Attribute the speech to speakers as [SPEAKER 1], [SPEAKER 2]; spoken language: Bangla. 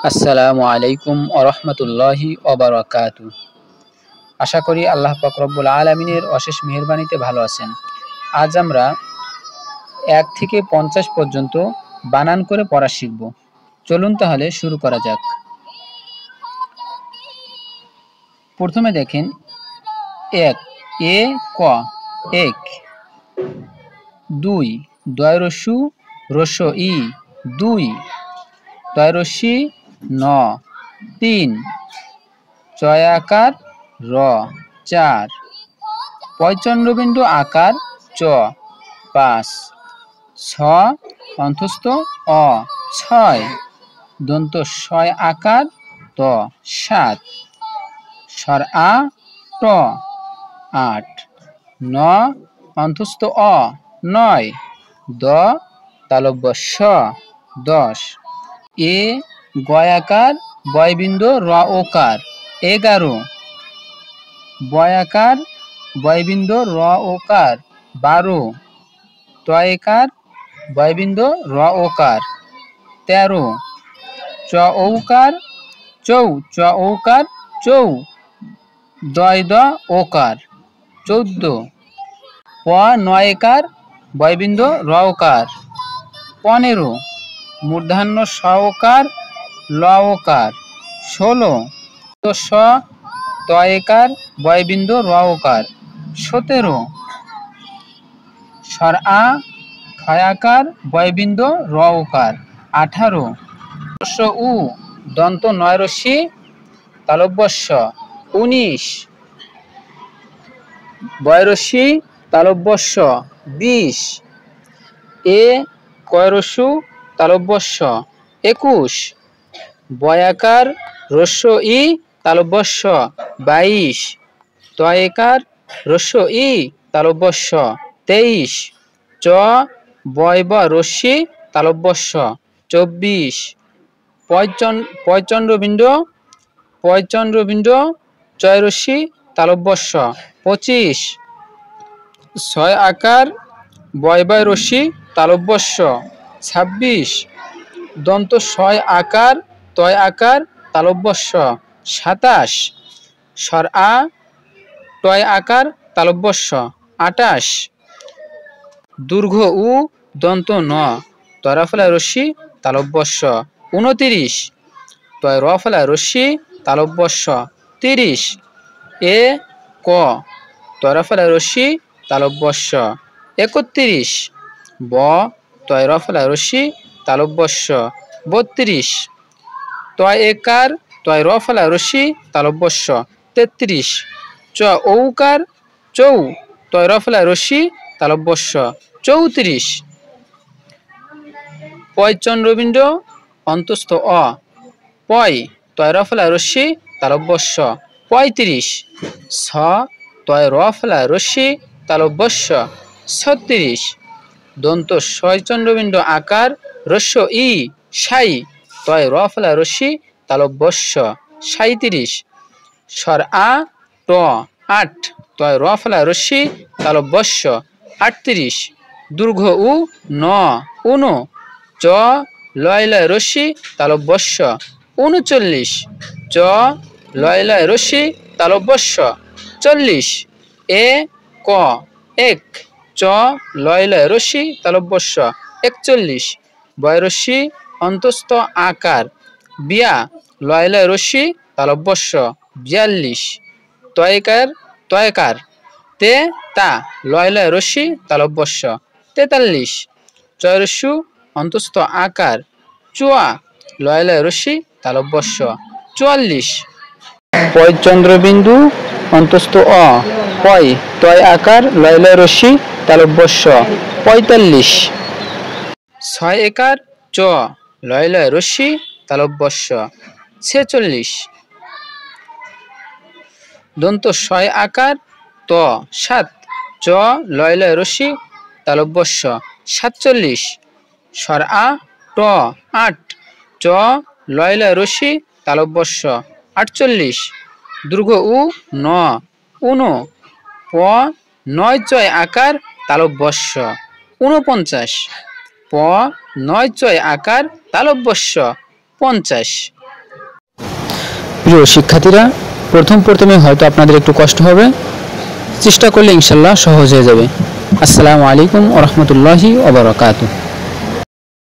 [SPEAKER 1] আসসালামু আলাইকুম ওয়া রাহমাতুল্লাহি ওয়া বারাকাতুহু। আশা করি আল্লাহ পাক রব্বুল আলামিনের অশেষ মেহেরবানিতে ভালো আছেন। আজ আমরা ১ থেকে ৫০ পর্যন্ত বানান করে পড়া শিখব। চলুন তাহলে শুরু করা যাক। প্রথমে দেখেন ১ এ ক এক। ২ দয় রস্যু রস্য ই দুই। তয় রস্যি ন ৩ চয় আকার র ৪ পয়চন্দ্রবিন্দু আকার চ ৫ ছ অন্তস্থ অ ৬ দন্ত শয় আকার ত ৭ স্বর আ ট ৮ ন অন্তস্থ অ ৯ দ তালব্য স ১০ এ গয়াকার বয়বিন্দু র ওকার ১১ বয়াকার বয়বিন্দু র ওকার ১২ তয়কার বয়বিন্দু র ওকার ১৩ চ ঔকার চৌ চ ঔকার চৌ দয় দ ওকার ১৪ প নয়কার বয়বিন্দু র ওকার ১৫ মূর্ধন্য স ওকার ল ওকার ১৬ স তয়কার বয়বিন্দু র ওকার ১৭ স্বর আ ঠয়াকার বয়বিন্দু র ওকার ১৮ স উ দন্ত নয় রস্যি তালব্য স ১৯ বয়রস্যি তালব্য স ২০ এ কয়রস্যু তালব্য স ২১ বয়াকার রস্য ই তালব্য স ২২ তয়কার রস্য ই তালব্য স ২৩ চ বয়ব রস্যি তালব্য স ২৪ পয়চন্দ্রবিন্দু চয় রস্যি তালব্য স ২৫ ছয় আকার বয়বয় রস্যি তালব্য স ২৬ দন্ত শয় আকার তয় আকার তালব্য স ২৭ স্বর আ টয় আকার তালব্য স ২৮ দীর্ঘ উ দন্ত ন তয়রাফলা রস্যি তালব্য স ২৯ তয় রফলা রস্যি তালব্য স ৩০ এ ক তয়রাফলা রস্যি তালব্য স ৩১ ব তয় রফলা রস্যি তালব্য স ৩২ তয় একার তয় রফলা রস্যি তালব্য স ৩৩ চ ঔকার চৌ তয় রফলা রস্যি তালব্য স ৩৪ পয়চন্দ্রবিন্দু অন্তস্থ অ পয় তয় রফলা রস্যি তালব্য স ৩৫ ছ তয় রফলা রস্যি তালব্য স ৩৬ দন্ত শয়চন্দ্রবিন্দু আকার রস্য ই সাই তয় রফলা রস্যি তালব্য স ৩৭ স্বর আ ট ৮ তয় রফলা রস্যি তালব্য স ৩৮ দীর্ঘ উ ন উনু চ লয় লয় রস্যি তালব্য স ৩৯ চ লয় লয় রস্যি তালব্য স ৪০ এ ক এক চ লয় লয় রস্যি তালব্য স ৪১ বয়রস্যি অন্তস্থ আকার বিয়া লয় লয় রস্যি তালব্য স ৪২ তয়কার তে তা লয় লয় রস্যি তালব্য স ৪৩ চয়রস্যু অন্তস্থ আকার চুয়া লয় লয় রস্যি তালব্য স ৪৪ পয়চন্দ্রবিন্দু অন্তস্থ অ পয় তয় আকার লয় লয় রস্যি তালব্য স ৪৫ ছয় একার চ লয় লয় রস্যি তালব্য স ৪৬ দন্ত শয় আকার ত ৭ চ লয় লয় রস্যি তালব্য স ৪৭ স্বর আ ট ৮ চ লয় লয় রস্যি তালব্য স ৪৮ দীর্ঘ উ ন উনু প নয় চয় আকার তালব্য স ৪৯ প নয় চয় আকার তালব্য স ৫০ প্রিয় শিক্ষার্থীরা, প্রথমে হয়তো আপনাদের একটু কষ্ট হবে, চেষ্টা করলে ইনশাআল্লাহ সহজ হয়ে যাবে। আসসালামু আলাইকুম ওয়া রাহমাতুল্লাহি ওয়া বারাকাতুহু।